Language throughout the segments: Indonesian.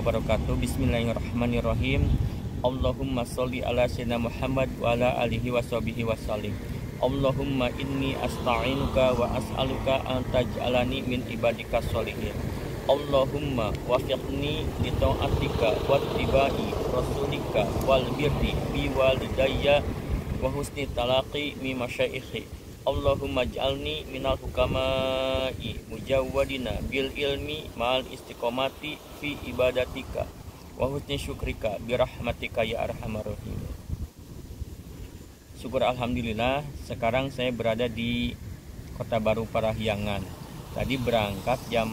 wabarakatuh. Bismillahirrahmanirrahim. Allahumma sholli ala sayyidina Muhammad wa ala alihi washabihi wasallim. Allahumma inni asta'inuka wa as'aluka an taj'alani min ibadika sholihin. Allahumma wafiqni li ta'atika wa tibai rasulika wal birri bi walidayya wa husni talaqi mi masyaikhi. Allahumma ij'alni minal hukama'i mujawwadina bil ilmi ma'al istiqomati fi ibadatika wa husni syukrika birahmatika ya arhamar rahim. Syukur alhamdulillah, sekarang saya berada di Kota Baru Parahyangan. Tadi berangkat jam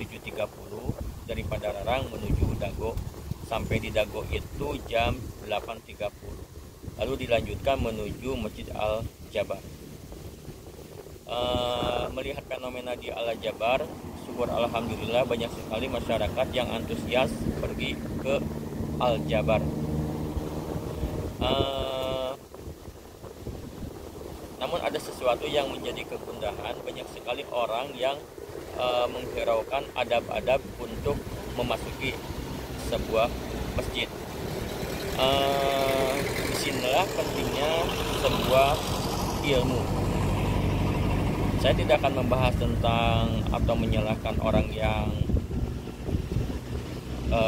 7.30 dari Padalarang menuju Dago. Sampai di Dago itu jam 8.30. Lalu dilanjutkan menuju Masjid Al-Jabar. Melihat fenomena di Al-Jabar, syukur alhamdulillah banyak sekali masyarakat yang antusias pergi ke Al-Jabar. Namun ada sesuatu yang menjadi kegundahan, banyak sekali orang yang menghiraukan adab-adab untuk memasuki sebuah masjid. Disinilah pentingnya sebuah ilmu. Saya tidak akan membahas tentang atau menyalahkan orang yang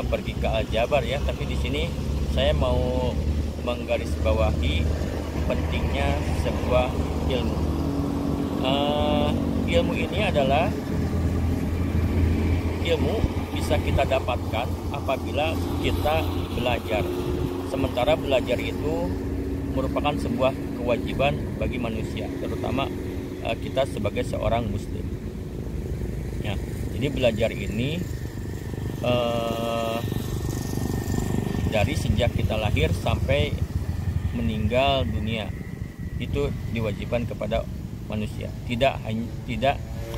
pergi ke Al-Jabar ya, tapi di sini saya mau menggarisbawahi pentingnya sebuah ilmu. Ilmu ini adalah ilmu bisa kita dapatkan apabila kita belajar. Sementara belajar itu merupakan sebuah kewajiban bagi manusia, terutama kita sebagai seorang muslim ya. Jadi belajar ini dari sejak kita lahir sampai meninggal dunia itu diwajibkan kepada manusia, tidak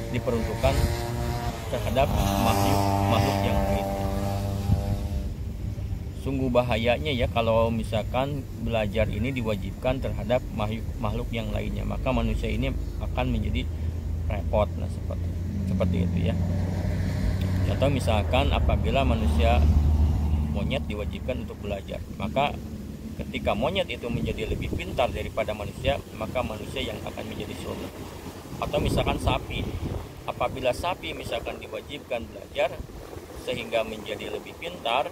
diperuntukkan terhadap makhluk yang lain. Sungguh bahayanya ya kalau misalkan belajar ini diwajibkan terhadap makhluk yang lainnya, maka manusia ini akan menjadi repot. Nah, seperti itu ya. Contoh misalkan apabila manusia monyet diwajibkan untuk belajar, maka ketika monyet itu menjadi lebih pintar daripada manusia, maka manusia yang akan menjadi sultan. Atau misalkan sapi, apabila sapi misalkan diwajibkan belajar sehingga menjadi lebih pintar,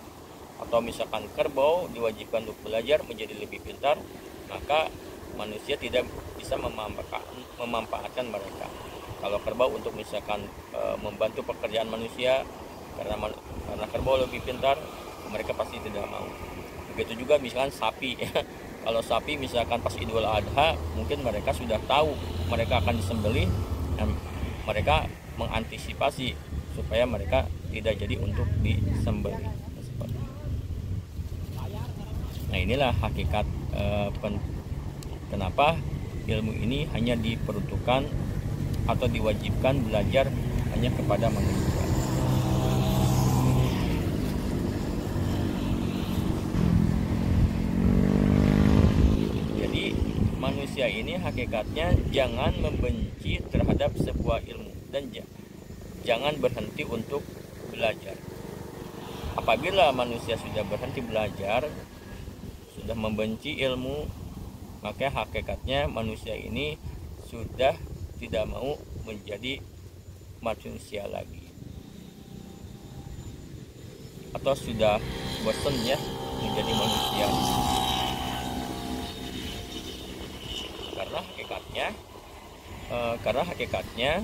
atau misalkan kerbau diwajibkan untuk belajar menjadi lebih pintar, maka manusia tidak bisa memanfaatkan mereka. Kalau kerbau untuk misalkan membantu pekerjaan manusia karena kerbau lebih pintar, mereka pasti tidak mau. Begitu juga misalkan sapi ya. Kalau sapi misalkan pas Idul Adha, mungkin mereka sudah tahu mereka akan disembelih, dan mereka mengantisipasi supaya mereka tidak jadi untuk disembelih. Nah, inilah hakikat kenapa ilmu ini hanya diperuntukkan atau diwajibkan belajar hanya kepada manusia. Jadi manusia ini hakikatnya jangan membenci terhadap sebuah ilmu dan jangan berhenti untuk belajar. Apabila manusia sudah berhenti belajar, sudah membenci ilmu, maka hakikatnya manusia ini sudah tidak mau menjadi manusia lagi, atau sudah bosan ya menjadi manusia. Karena hakikatnya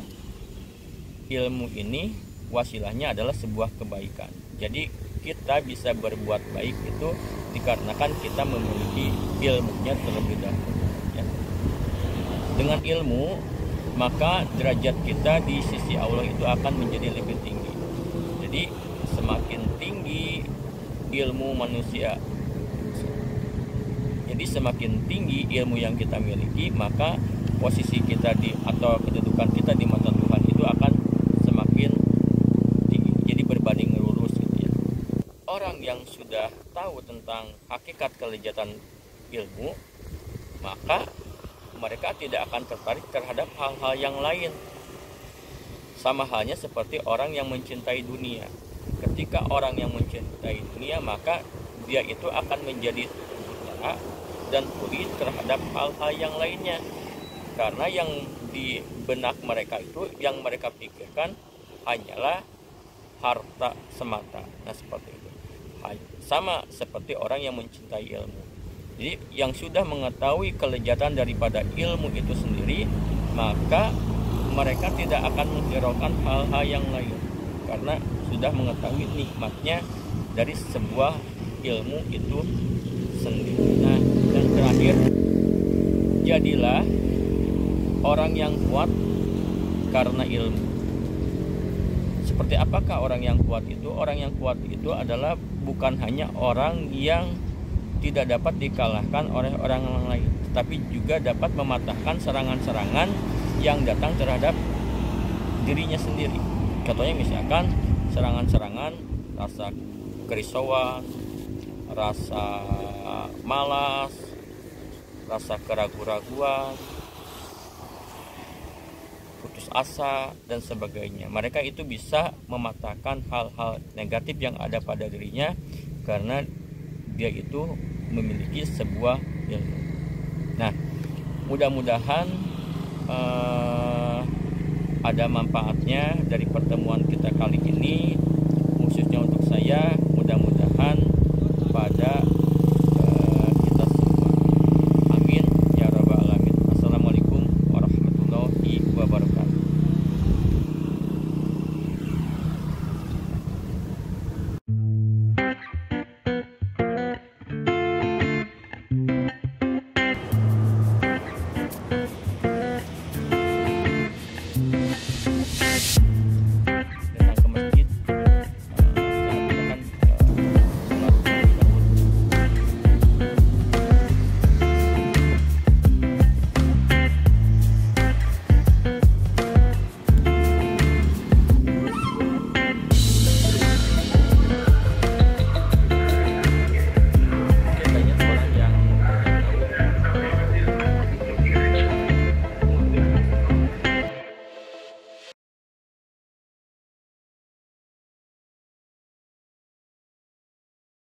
ilmu ini wasilahnya adalah sebuah kebaikan. Jadi kita bisa berbuat baik itu dikarenakan kita memiliki ilmunya terlebih dahulu ya. Dengan ilmu maka derajat kita di sisi Allah itu akan menjadi lebih tinggi. Jadi semakin tinggi ilmu manusia, jadi semakin tinggi ilmu yang kita miliki, maka posisi kita atau kedudukan kita di mata Tuhan itu akan semakin tinggi. Jadi berbanding lurus gitu ya. Orang yang sudah tahu tentang hakikat kelezatan ilmu, maka mereka tidak akan tertarik terhadap hal-hal yang lain. Sama halnya seperti orang yang mencintai dunia. ketika orang yang mencintai dunia, maka dia itu akan menjadi buta dan tuli terhadap hal-hal yang lainnya, karena yang di benak mereka itu, yang mereka pikirkan hanyalah harta semata. Nah seperti itu, sama seperti orang yang mencintai ilmu. Jadi yang sudah mengetahui kelezatan daripada ilmu itu sendiri, maka mereka tidak akan menghiraukan hal-hal yang lain, karena sudah mengetahui nikmatnya dari sebuah ilmu itu sendiri. Nah, dan terakhir, jadilah orang yang kuat karena ilmu. Seperti apakah orang yang kuat itu? Orang yang kuat itu adalah bukan hanya orang yang tidak dapat dikalahkan oleh orang lain, tetapi juga dapat mematahkan serangan-serangan yang datang terhadap dirinya sendiri. Contohnya misalkan serangan-serangan rasa kerisauan, rasa malas, rasa keraguan-raguan, putus asa dan sebagainya. Mereka itu bisa mematahkan hal-hal negatif yang ada pada dirinya karena dia itu memiliki sebuah ilmu. Nah, mudah-mudahan ada manfaatnya dari pertemuan kita kali ini, khususnya untuk saya. Mudah-mudahan pada